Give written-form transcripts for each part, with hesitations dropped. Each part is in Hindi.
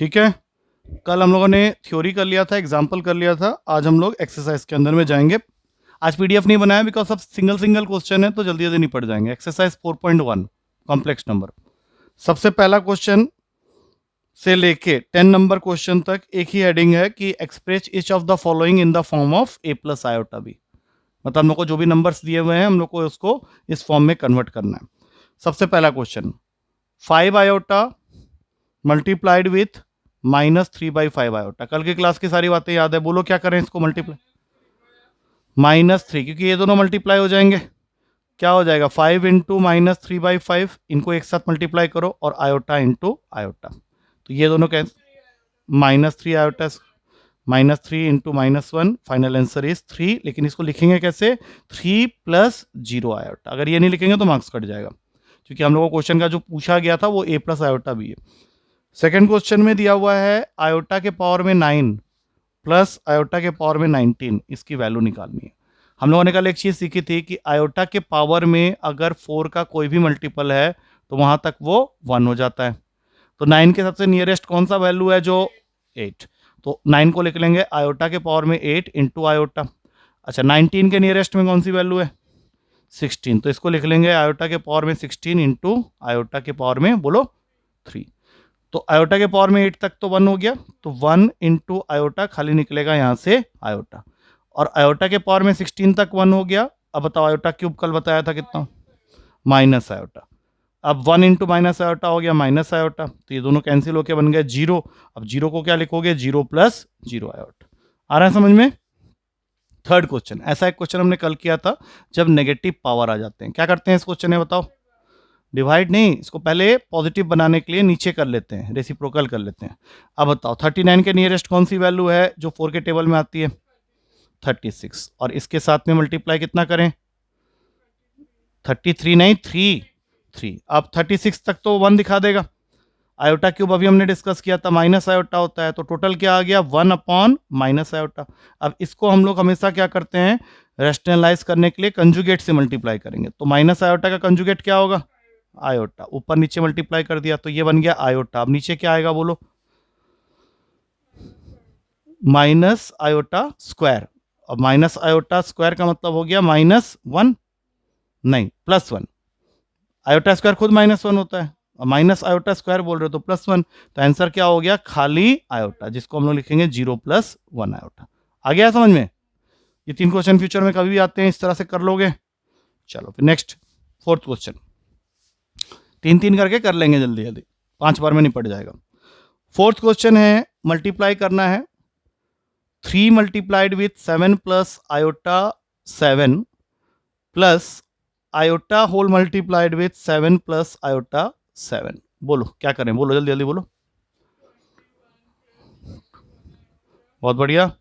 ठीक है, कल हम लोगों ने थ्योरी कर लिया था, एग्जाम्पल कर लिया था, आज हम लोग एक्सरसाइज के अंदर में जाएंगे। आज पीडीएफ नहीं बनाया बिकॉज सब सिंगल सिंगल क्वेश्चन है तो जल्दी जल्दी नहीं पड़ जाएंगे। Exercise 4.1 complex number. सबसे पहला क्वेश्चन से लेके 10 नंबर क्वेश्चन तक एक ही हेडिंग है कि express each of the following in the form of a plus iota b. मतलब हम लोग को जो भी नंबर्स दिए हुए हैं हम लोग को उसको इस फॉर्म में कन्वर्ट करना है। सबसे पहला question, 5 iota multiplied with -3/5 iota. कल की क्लास की सारी बातें याद है, बोलो क्या करें इसको मल्टीप्लाई। -3, क्योंकि ये दोनों मल्टीप्लाई हो जाएंगे, क्या हो जाएगा 5 इंटू -3/5, इनको एक साथ मल्टीप्लाई करो और आयोटा इंटू आयोटा, तो ये दोनों कैसे -3 iota, -3 into -1, final answer is 3। लेकिन इसको लिखेंगे कैसे, 3 + 0 आयोटा। अगर ये नहीं लिखेंगे तो मार्क्स कट जाएगा, क्योंकि हम लोगों को क्वेश्चन का जो पूछा गया था वो a प्लस आयोटा भी है। सेकेंड क्वेश्चन में दिया हुआ है आयोटा के पावर में 9 प्लस आयोटा के पावर में 19, इसकी वैल्यू निकालनी है। हम लोगों ने कल एक चीज सीखी थी कि आयोटा के पावर में अगर 4 का कोई भी मल्टीपल है तो वहां तक वो 1 हो जाता है। तो 9 के सबसे नियरेस्ट कौन सा वैल्यू है, जो 8, तो 9 को लिख लेंगे आयोटा के पावर में 8 इंटू आयोटा। अच्छा, 19 के नियरेस्ट में कौन सी वैल्यू है, 16, तो इसको लिख लेंगे आयोटा के पावर में 16 इंटू आयोटा के पावर में बोलो 3। तो आयोटा के पावर में 8 तक तो 1 हो गया, तो 1 इंटू आयोटा खाली निकलेगा यहां से आयोटा, और आयोटा के पावर में 16 तक 1 हो गया। अब बताओ आयोटा क्यूब कल बताया था कितना, माइनस आयोटा। अब 1 इंटू माइनस आयोटा हो गया माइनस आयोटा, तो ये दोनों कैंसिल होकर बन गए 0। अब 0 को क्या लिखोगे, 0 + 0 आयोटा। आ रहा है समझ में। थर्ड क्वेश्चन, ऐसा एक क्वेश्चन हमने कल किया था, जब नेगेटिव पावर आ जाते हैं क्या करते हैं इस क्वेश्चन में, बताओ। डिवाइड नहीं, इसको पहले पॉजिटिव बनाने के लिए नीचे कर लेते हैं, रेसिप्रोकल कर लेते हैं। अब बताओ 39 के नियरेस्ट कौन सी वैल्यू है जो 4 के टेबल में आती है, 36, और इसके साथ में मल्टीप्लाई कितना करें, 33 नहीं 3। अब 36 तक तो 1 दिखा देगा। आयोटा क्यूब अभी हमने डिस्कस किया था माइनस आयोटा होता है, तो टोटल क्या आ गया 1 अपॉन माइनस आयोटा। अब इसको हम लोग हमेशा क्या करते हैं, रेशनलाइज करने के लिए कंजुगेट से मल्टीप्लाई करेंगे। तो माइनस आयोटा का कंजुगेट क्या होगा, आयोटा। ऊपर नीचे मल्टीप्लाई कर दिया तो ये बन गया आयोटा। अब नीचे क्या आएगा बोलो, माइनस आयोटा स्क्वायर। अब माइनस आयोटा स्क्वायर का मतलब हो गया -1, नहीं +1। आयोटा स्क्वायर खुद -1 होता है, और माइनस आयोटा स्क्वायर बोल रहे हो तो +1, तो आंसर क्या हो गया, खाली आयोटा, जिसको हम लोग लिखेंगे 0 + 1 आयोटा। आ गया समझ में। ये 3 क्वेश्चन फ्यूचर में कभी भी आते हैं, इस तरह से कर लोगे। चलो फिर नेक्स्ट, फोर्थ क्वेश्चन, 3-3 करके कर लेंगे जल्दी जल्दी, 5 बार में निपट जाएगा। फोर्थ क्वेश्चन है, मल्टीप्लाई करना है 3 multiplied with 7 + iota 7 plus iota whole multiplied with 7 + iota 7। बोलो क्या करें, बोलो जल्दी जल्दी बोलो। बहुत बढ़िया,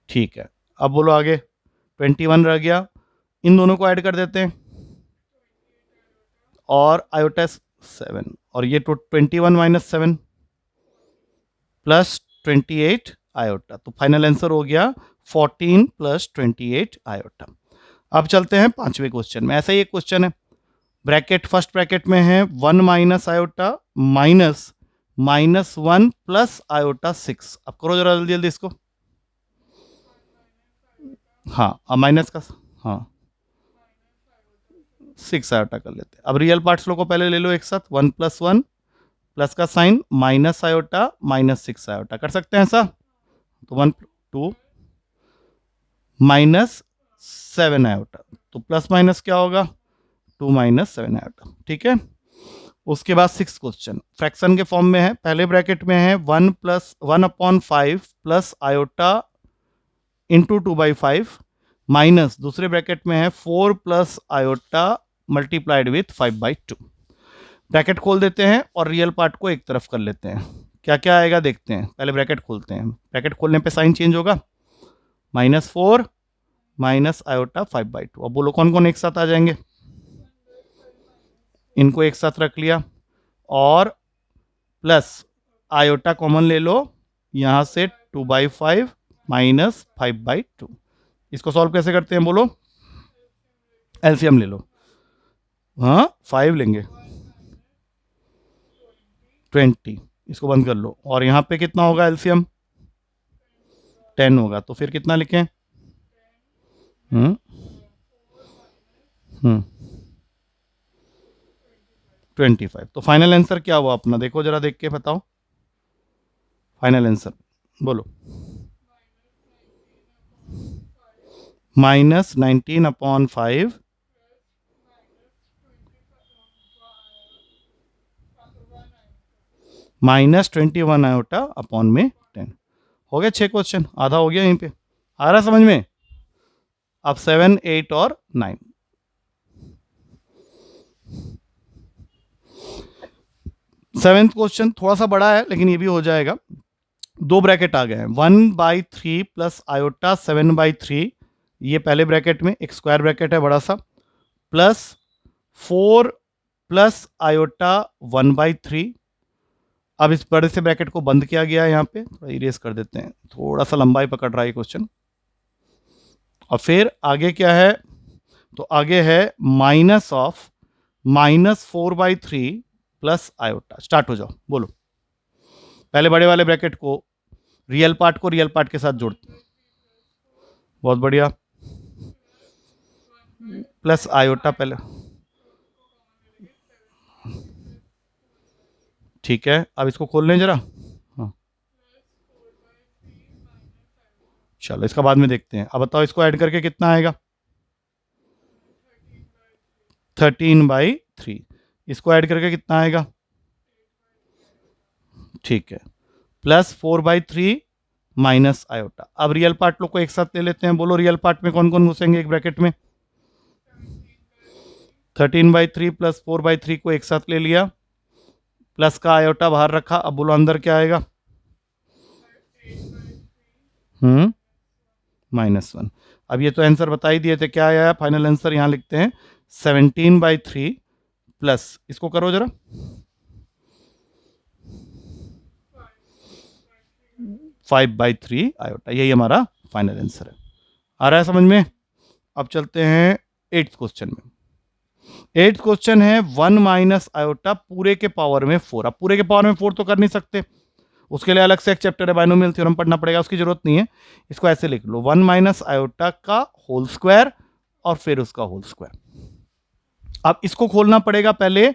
ठीक है। अब बोलो आगे, 21 रह गया, इन दोनों को ऐड कर देते हैं, और आयोटा 7, और ये 21 - 7 + 28 आयोटा, तो फाइनल आंसर हो गया 14 + 28 आयोटा। अब चलते हैं पांचवें क्वेश्चन में। ऐसा ही एक क्वेश्चन है, ब्रैकेट फर्स्ट ब्रैकेट में है 1 - आयोटा माइनस -1 + आयोटा 6। अब करो जरा जल्दी जल्दी इसको। हाँ, अब माइनस का, हाँ 6 आयोटा कर लेते हैं। अब रियल पार्ट्स लोग को पहले ले लो एक साथ, 1 + 1 प्लस का साइन माइनस आयोटा -6 आयोटा, कर सकते हैं ऐसा। तो 1 2 -7 आयोटा, तो प्लस माइनस क्या होगा 2 - 7 आयोटा, ठीक है। उसके बाद 6 क्वेश्चन फ्रैक्शन के फॉर्म में है, पहले ब्रैकेट में है 1/5 प्लस आयोटा इंटू 2/5 माइनस दूसरे ब्रैकेट में है 4 + आयोटा मल्टीप्लाइड विथ 5/2। ब्रैकेट खोल देते हैं और रियल पार्ट को एक तरफ कर लेते हैं, क्या क्या आएगा देखते हैं। पहले ब्रैकेट खोलते हैं, ब्रैकेट खोलने पे साइन चेंज होगा, -4 माइनस आयोटा 5/2। अब बोलो कौन कौन एक साथ आ जाएंगे, इनको एक साथ रख लिया, और प्लस आयोटा कॉमन ले लो, यहां से 2/5 माइनस 5/2। इसको सॉल्व कैसे करते हैं बोलो, एलसीएम ले लो। हाँ 5 लेंगे, 20, इसको बंद कर लो। और यहाँ पे कितना होगा एलसीएम? 10 होगा। तो फिर कितना लिखें? हम्म हम्म 25। तो फाइनल आंसर क्या हुआ अपना? देखो जरा, देख के बताओ फाइनल आंसर, बोलो। -19/5 -21 आयोटा अपॉन में 10। हो गया 6 क्वेश्चन, आधा हो गया यहीं पे। आ रहा समझ में? अब 7, 8 और 9। सेवेंथ क्वेश्चन थोड़ा सा बड़ा है लेकिन ये भी हो जाएगा। दो ब्रैकेट आ गए हैं, 1/3 प्लस आयोटा 7/3, ये पहले ब्रैकेट में एक स्क्वायर ब्रैकेट है बड़ा सा, प्लस 4 प्लस आयोटा 1/3। अब इस बड़े से ब्रैकेट को बंद किया गया है, यहाँ पे थोड़ा इरेज कर देते हैं, थोड़ा सा लंबाई पकड़ रहा है क्वेश्चन। और फिर आगे क्या है? तो आगे है minus of -4/3 plus iota. Start हो जाओ, बोलो। पहले बड़े वाले ब्रैकेट को, रियल पार्ट को रियल पार्ट के साथ जोड़ते, बहुत बढ़िया, प्लस आयोटा पहले, ठीक है। अब इसको खोल लें जरा, हाँ चलो इसका बाद में देखते हैं। अब बताओ इसको ऐड करके कितना आएगा? 13/3। इसको ऐड करके कितना आएगा? ठीक है, प्लस 4/3 माइनस आयोटा। अब रियल पार्ट लोग को एक साथ ले लेते हैं, बोलो रियल पार्ट में कौन कौन घुसेंगे एक ब्रैकेट में? 13/3 प्लस 4/3 को एक साथ ले लिया, प्लस का आयोटा बाहर रखा। अब बोलो अंदर क्या आएगा? -1। अब ये तो आंसर बता ही दिए थे, क्या आया? फाइनल आंसर यहां लिखते हैं 17/3 प्लस, इसको करो जरा, 5/3 आयोटा। यही हमारा फाइनल आंसर है। आ रहा है समझ में? अब चलते हैं 8th क्वेश्चन में। 8th क्वेश्चन है 1 माइनस आयोटा पूरे के पावर में 4। अब पूरे के पावर में 4 तो कर नहीं सकते, उसके लिए अलग से एक चैप्टर है, बाइनोमियल थ्योरम पढ़ना पड़ेगा, उसकी जरूरत नहीं है। इसको ऐसे लिख लो, 1 माइनस आयोटा का होल स्क्वायर और फिर उसका होल स्क्वायर। अब इसको खोलना पड़ेगा पहले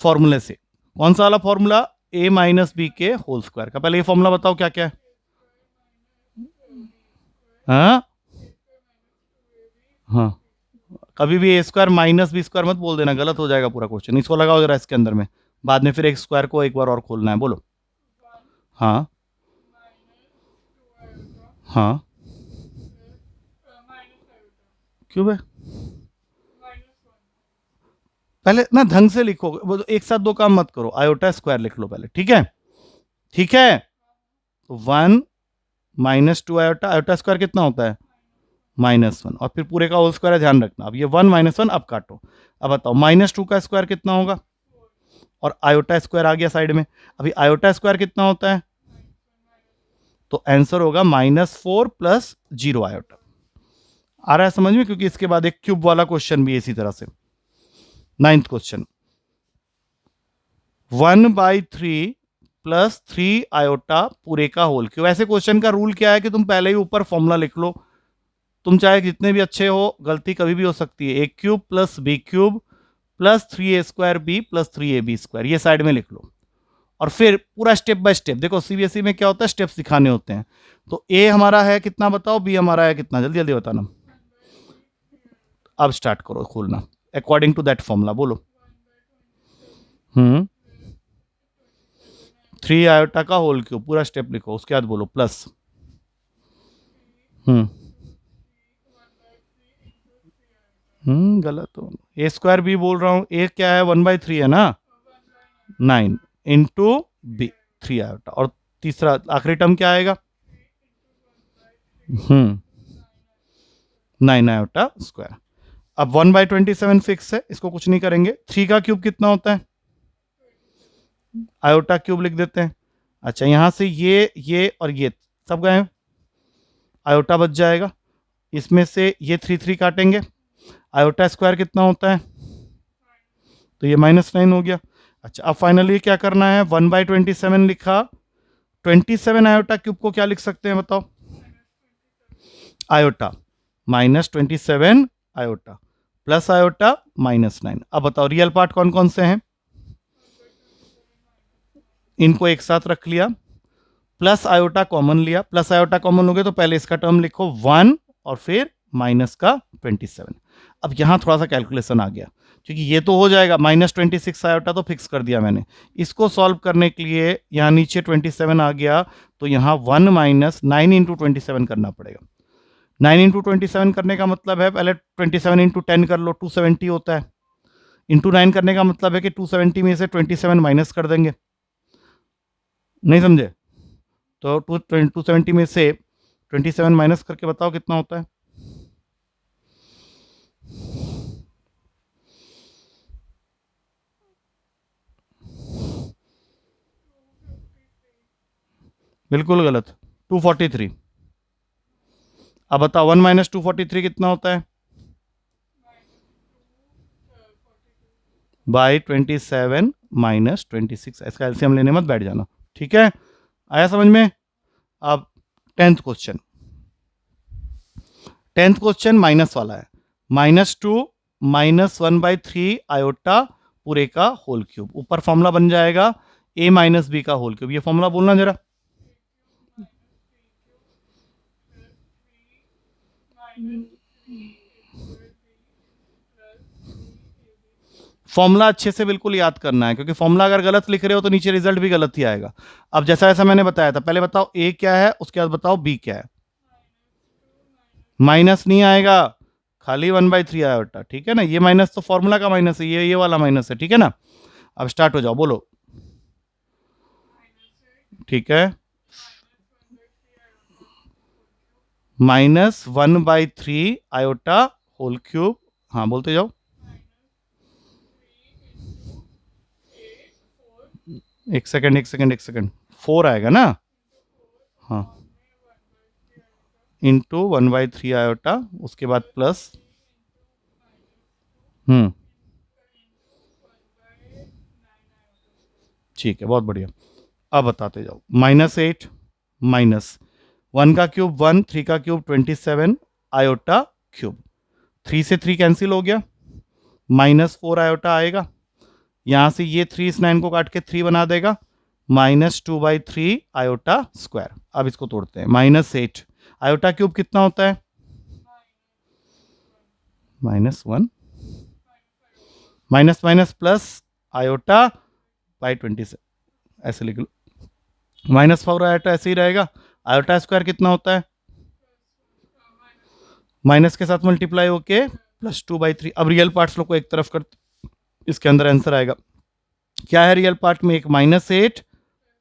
फॉर्मूले से। कौन सा वाला फॉर्मूला? a माइनस बी के होल स्क्वायर का। पहले ये फॉर्मूला बताओ क्या क्या है। हाँ हाँ, कभी भी ए स्क्वायर माइनस बी स्क्वायर मत बोल देना, गलत हो जाएगा पूरा क्वेश्चन। इसको लगाओ जरा इसके अंदर में, बाद में फिर एक स्क्वायर को एक बार और खोलना है, बोलो। हाँ हाँ, क्यों भाई? पहले ना ढंग से लिखो, वो एक साथ दो काम मत करो। आयोटा स्क्वायर लिख लो पहले, ठीक है? ठीक है, तो 1 -2 आयोटा, आयोटा स्क्वायर कितना होता है? -1, और फिर पूरे का होल स्क्वायर है, ध्यान रखना। अब ये 1 -1 अब काटो। अब बताओ -2 का स्क्वायर कितना होगा? और आयोटा स्क्वायर आ गया साइड में। अभी आयोटा स्क्वायर कितना होता है? तो आंसर होगा -4 प्लस 0 आयोटा। आ रहा है समझ में? क्योंकि इसके बाद एक क्यूब वाला क्वेश्चन भी है इसी तरह से। 9th क्वेश्चन, 1/3 प्लस 3 आयोटा पूरे का होल क्यूब। ऐसे क्वेश्चन का रूल क्या है कि तुम पहले ही ऊपर फॉर्मूला लिख लो। तुम चाहे जितने भी अच्छे हो, गलती कभी भी हो सकती है। a cube plus b cube plus 3a² b plus 3ab², ये साइड में लिख लो। और फिर पूरा स्टेप बाय स्टेप देखो, सीबीएसई में क्या होता है, स्टेप्स दिखाने होते हैं। तो a हमारा है कितना बताओ, b हमारा है कितना, जल्दी जल्दी बताना। अब स्टार्ट करो खोलना अकॉर्डिंग टू दैट फॉर्मूला, बोलो। 3 आयोटा का होल क्यूब, पूरा स्टेप लिखो, उसके बाद बोलो प्लस। गलत हो, a² b बोल रहा हूं। a क्या है? 1/3 है ना, 9 इंटू b 3 आयोटा। और तीसरा आखिरी टर्म क्या आएगा? 9 आयोटा स्क्वायर। अब 1/27 फिक्स है, इसको कुछ नहीं करेंगे। 3 का क्यूब कितना होता है? आयोटा क्यूब लिख देते हैं। अच्छा, यहां से ये और ये सब गए, आयोटा बच जाएगा। इसमें से ये 3 काटेंगे, आयोटा स्क्वायर कितना होता है? तो ये -9 हो गया। अच्छा, अब फाइनली क्या करना है, 1/27 लिखा, 27 आयोटा क्यूब को क्या लिख सकते हैं बताओ, आयोटा, -27 आयोटा प्लस आयोटा -9। अब बताओ रियल पार्ट कौन कौन से हैं, इनको एक साथ रख लिया, प्लस आयोटा कॉमन लिया, प्लस आयोटा कॉमन हो गया तो पहले इसका टर्म लिखो 1 और फिर माइनस का 27। अब यहां थोड़ा सा कैलकुलेशन आ गया, क्योंकि ये तो हो जाएगा, -26 आयोटा तो फिक्स कर दिया मैंने। इसको सॉल्व करने के लिए यहां नीचे 27 आ गया, तो यहां 1 - 9 इंटू 27 करना पड़ेगा। 9 इंटू 27 करने का मतलब है, पहले 27 इंटू 10 कर लो, 270 होता है। इंटू 9 करने का मतलब है कि 270 में से 27 माइनस कर देंगे, नहीं समझे? तो 270 में से 27 माइनस करके बताओ कितना होता है। बिल्कुल गलत, 243। अब बताओ 1 - 243 कितना होता है, बाई 27 - 26। इसका एलसीएम लेने मत बैठ जाना, ठीक है, आया समझ में? अब 10th question, 10th question minus वाला है, -2 -1/3 आयोटा पूरे का होल क्यूब, ऊपर फॉर्मूला बन जाएगा a - b का होल क्यूब। ये फॉर्मूला बोलना जरा, फॉर्मूला अच्छे से बिल्कुल याद करना है, क्योंकि फॉर्मूला अगर गलत लिख रहे हो तो नीचे रिजल्ट भी गलत ही आएगा। अब जैसा जैसा मैंने बताया था, पहले बताओ a क्या है, उसके बाद बताओ b क्या है। माइनस नहीं आएगा, खाली 1/3 आयोटा, ठीक है ना। ये माइनस तो फॉर्मूला का माइनस है, ये वाला माइनस है, ठीक है ना। अब स्टार्ट हो जाओ, बोलो, ठीक है, -1/3 आयोटा होल क्यूब, हाँ बोलते जाओ, एक सेकंड एक सेकंड एक सेकंड, 4 आएगा ना, हाँ, इंटू 1/3 आयोटा, उसके बाद प्लस, ठीक है, बहुत बढ़िया। अब बताते जाओ, -8 माइनस 1 का क्यूब 1, 3 का क्यूब 27 आयोटा क्यूब, 3 से 3 कैंसिल हो गया, -4 आयोटा आएगा, यहां से ये 3 इस 9 को काट के 3 बना देगा, -2/3 आयोटा स्क्वायर। अब इसको तोड़ते हैं, -8 आयोटा क्यूब कितना होता है, -1, minus minus plus iota by 27, ऐसे लिख लो, -4 आयोटा ऐसे ही रहेगा, आयोटा स्क्वायर कितना होता है, माइनस के साथ मल्टीप्लाई होके +2/3। अब रियल पार्ट्स लोग को एक तरफ कर, इसके अंदर आंसर आएगा, क्या है रियल पार्ट में, एक -8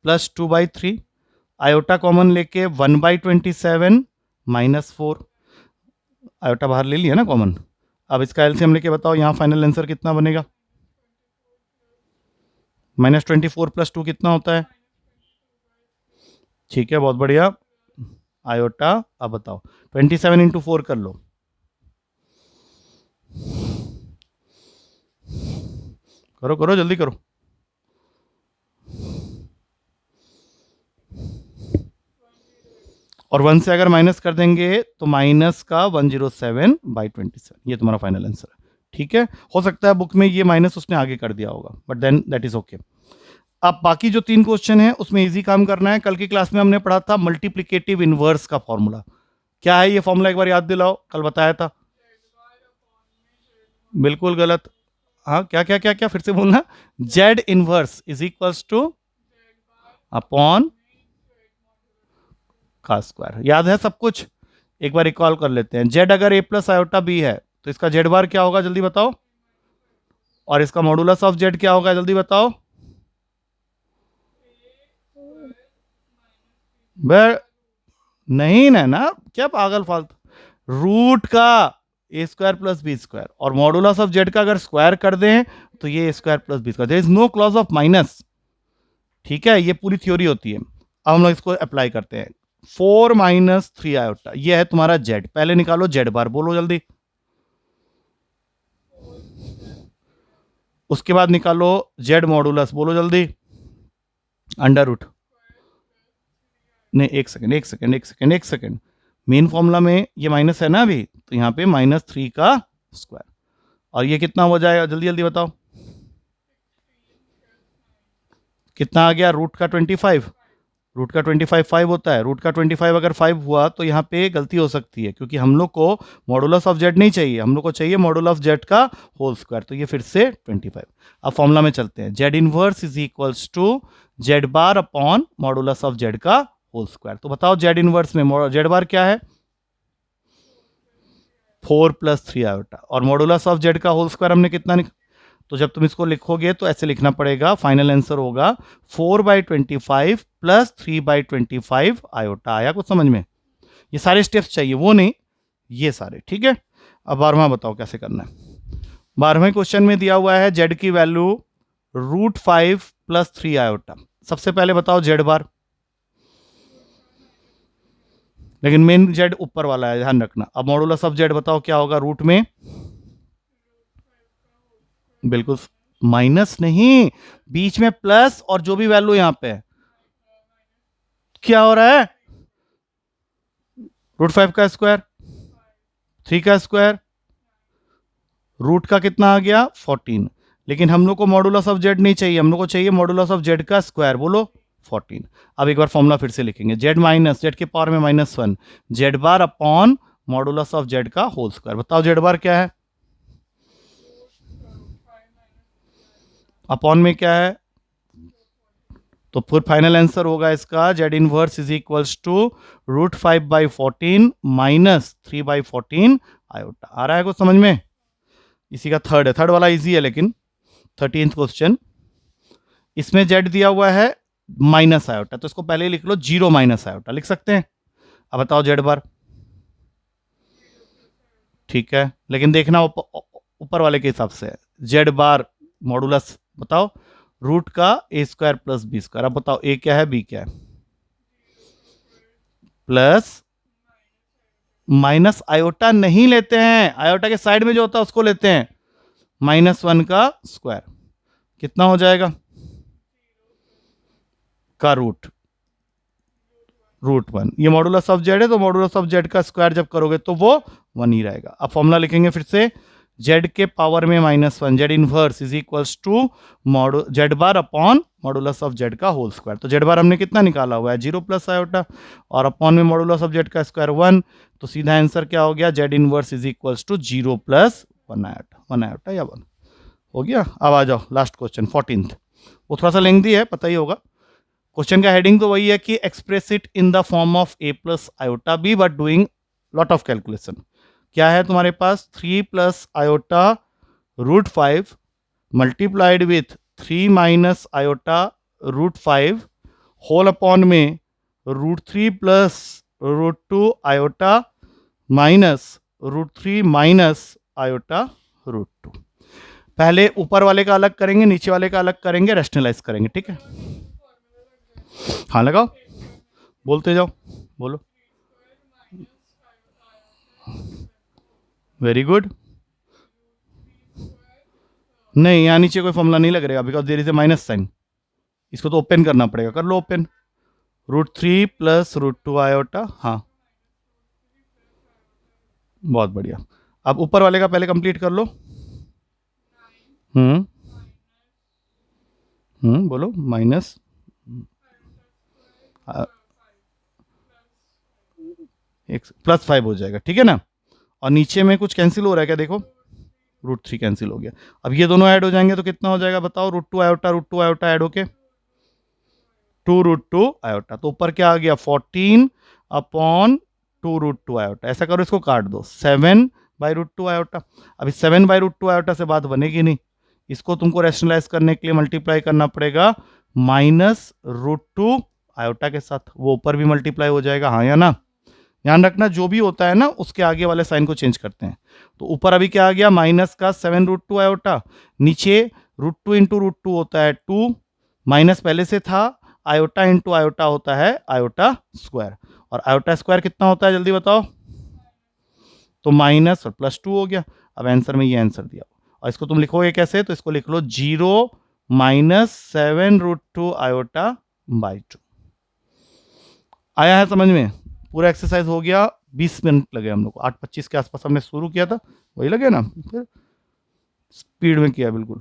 +2/3, आयोटा कॉमन लेके 1/27 -4, आयोटा बाहर ले लिया ना कॉमन। अब इसका एलसीएम लेके बताओ यहां फाइनल आंसर कितना बनेगा, -24 + 2 कितना होता है, ठीक है, बहुत बढ़िया, आयोटा। अब बताओ 27 इंटू 4 कर लो, करो करो जल्दी करो, और 1 से अगर माइनस कर देंगे तो माइनस का 107/27, ये तुम्हारा फाइनल आंसर है, ठीक है। हो सकता है बुक में ये माइनस उसने आगे कर दिया होगा, but then that is okay. अब बाकी जो 3 क्वेश्चन है उसमें इजी काम करना है। कल की क्लास में हमने पढ़ा था मल्टीप्लिकेटिव इनवर्स का फॉर्मूला, क्या है ये फॉर्मूला एक बार याद दिलाओ, कल बताया था, बिल्कुल गलत, हाँ क्या क्या क्या क्या फिर से बोलना, Z inverse is equals two upon का स्क्वायर, याद है सब कुछ, एक बार रिकॉल कर लेते हैं। जेड अगर a + आयोटा b है तो इसका जेड बार क्या होगा जल्दी बताओ, और इसका मॉडुलस ऑफ जेड क्या होगा जल्दी बताओ, नहीं ना क्या पागल फालतू, रूट का a² + b², और मॉडुलस ऑफ जेड का अगर स्क्वायर कर दें तो ये a² + b², there is no clause of minus, ठीक है, ये पूरी थ्योरी होती है। अब हम लोग इसको अप्लाई करते हैं, 4 - 3 आयोटा, ये है तुम्हारा जेड, पहले निकालो जेड बार, बोलो जल्दी, उसके बाद निकालो जेड मॉडुलस, बोलो जल्दी। अंडर रूट, नहीं एक सेकेंड एक सेकेंड एक सेकेंड एक सेकेंड, मेन फॉर्मूला में ये माइनस है ना अभी, तो यहाँ पे -3 का स्क्वायर, और ये कितना हो जाएगा जल्दी जल्दी बताओ, कितना आ गया, रूट का 25, रूट का 25 5 होता है, रूट का 25 अगर 5 हुआ तो यहाँ पे गलती हो सकती है, क्योंकि हम लोग को मॉडुलस ऑफ जेड नहीं चाहिए, हम लोग को चाहिए मॉडुलस ऑफ जेड का होल स्क्वायर, तो ये फिर से 25। अब फॉर्मूला में चलते हैं, z inverse is equals to z bar upon modulus of z का होल स्क्वायर। तो बताओ जेड इनवर्स में जेड बार क्या है, 4 + 3 आयोटा, और मॉडुलस ऑफ जेड का होल स्क्वायर हमने कितना तो जब तुम इसको लिखोगे तो ऐसे लिखना पड़ेगा, फाइनल आंसर होगा 4/25 + 3/25 आयोटा। आया कुछ समझ में? ये सारे स्टेप्स चाहिए, वो नहीं, ये सारे, ठीक है। अब 12वां बताओ कैसे करना है। 12वें क्वेश्चन में दिया हुआ है जेड की वैल्यू √5 + 3 आयोटा। सबसे पहले बताओ जेड बार, लेकिन मेन जेड ऊपर वाला है, ध्यान रखना। अब मॉडुलस ऑफ जेड बताओ क्या होगा, रूट में, बिल्कुल माइनस नहीं, बीच में प्लस, और जो भी वैल्यू यहां पे है क्या हो रहा है, √5 का स्क्वायर, 3 का स्क्वायर, रूट का कितना आ गया 14, लेकिन हम लोग को मॉडुलस ऑफ जेड नहीं चाहिए, हम लोग को चाहिए मॉडुलस ऑफ जेड का स्क्वायर, बोलो 14। अब एक बार फॉर्मूला फिर से लिखेंगे, जेड माइनस जेड के पावर में -1 Z bar upon modulus of z का होल स्क्वायर। बताओ जेड बार क्या है, अपॉन में क्या है, तो फिर फाइनल आंसर होगा इसका Z inverse is equals to √5/14 -3/14 iota. आ रहा है कुछ समझ में? इसी का थर्ड है, थर्ड वाला इजी है, लेकिन 13th क्वेश्चन, इसमें जेड दिया हुआ है माइनस आयोटा, तो इसको पहले ही लिख लो, 0 - आयोटा लिख सकते हैं। अब बताओ जेड बार, ठीक है, लेकिन देखना ऊपर वाले के हिसाब से, जेड बार मॉडुलस बताओ, रूट का a² + b²। अब बताओ a क्या है, b क्या है, प्लस माइनस आयोटा नहीं लेते हैं, आयोटा के साइड में जो होता है उसको लेते हैं, -1 का स्क्वायर, कितना हो जाएगा, का रूट, √1। ये मॉडुलस ऑफ जेड है, तो मॉडुलस ऑफ जेड का स्क्वायर जब करोगे तो वो 1 ही रहेगा। अब फॉर्मूला लिखेंगे फिर से, जेड के पावर में -1 z inverse is equals to z bar upon modulus of z का होल स्क्वायर। तो जेड बार हमने कितना निकाला हुआ है, 0 + आयोटा, और अपॉन में मॉडुलस ऑफ जेड का स्क्वायर 1, तो सीधा आंसर क्या हो गया, z inverse is equals to 0 + 1 iota, 1 iota या 1 हो गया। अब आ जाओ लास्ट क्वेश्चन 14th, वो थोड़ा सा लेंथी है, पता ही होगा। क्वेश्चन का हेडिंग तो वही है कि express it in the form of a + iota b but doing lot of calculation. क्या है तुम्हारे पास, 3 + iota √5 multiplied with 3 - iota √5 whole upon में √3 + √2 आयोटा माइनस √3 - आयोटा √2। पहले ऊपर वाले का अलग करेंगे, नीचे वाले का अलग करेंगे, रेशनलाइज करेंगे, ठीक है। हाँ लगाओ, बोलते जाओ, बोलो, वेरी गुड। नहीं, यहाँ नीचे कोई फॉर्मूला नहीं लग रहेगा, because there is a minus sign, इसको तो ओपन करना पड़ेगा, कर लो ओपन, √3 + √2 आयोटा, हाँ बहुत बढ़िया। अब ऊपर वाले का पहले कंप्लीट कर लो। हम्म बोलो, माइनस +5 हो जाएगा, ठीक है ना। और नीचे में कुछ कैंसिल हो रहा है क्या, देखो, √3 कैंसिल हो गया। अब ये दोनों ऐड हो जाएंगे तो कितना हो जाएगा बताओ, √2 आयोटा ऐड होके 2 √2 आयोटा, तो ऊपर क्या आ गया 14 अपॉन 2 √2 आयोटा। ऐसा करो, इसको काट दो, 7/√2 आयोटा। अभी 7/√2 आयोटा से बात बनेगी नहीं, इसको तुमको रैशनलाइज करने के लिए मल्टीप्लाई करना पड़ेगा -√2 आयोटा के साथ, वो ऊपर भी मल्टीप्लाई हो जाएगा, हाँ या ना। ध्यान रखना, जो भी होता है ना उसके आगे वाले साइन को चेंज करते हैं। तो ऊपर अभी क्या आ गया, माइनस का 7 √2 आयोटा, नीचे √2 × √2 होता है 2, माइनस पहले से था, आयोटा इंटू आयोटा होता है आयोटा स्क्वायर, और आयोटा स्क्वायर कितना होता है जल्दी बताओ, तो माइनस और +2 हो गया। अब आंसर में ये आंसर दिया, और इसको तुम लिखोगे कैसे, तो इसको लिख लो 0 माइनस 7√2 आयोटा बाई 2। आया है समझ में? पूरा एक्सरसाइज हो गया, 20 मिनट लगे हम लोग को, 8:25 के आसपास हमने शुरू किया था, वही लगे ना, फिर स्पीड में किया बिल्कुल।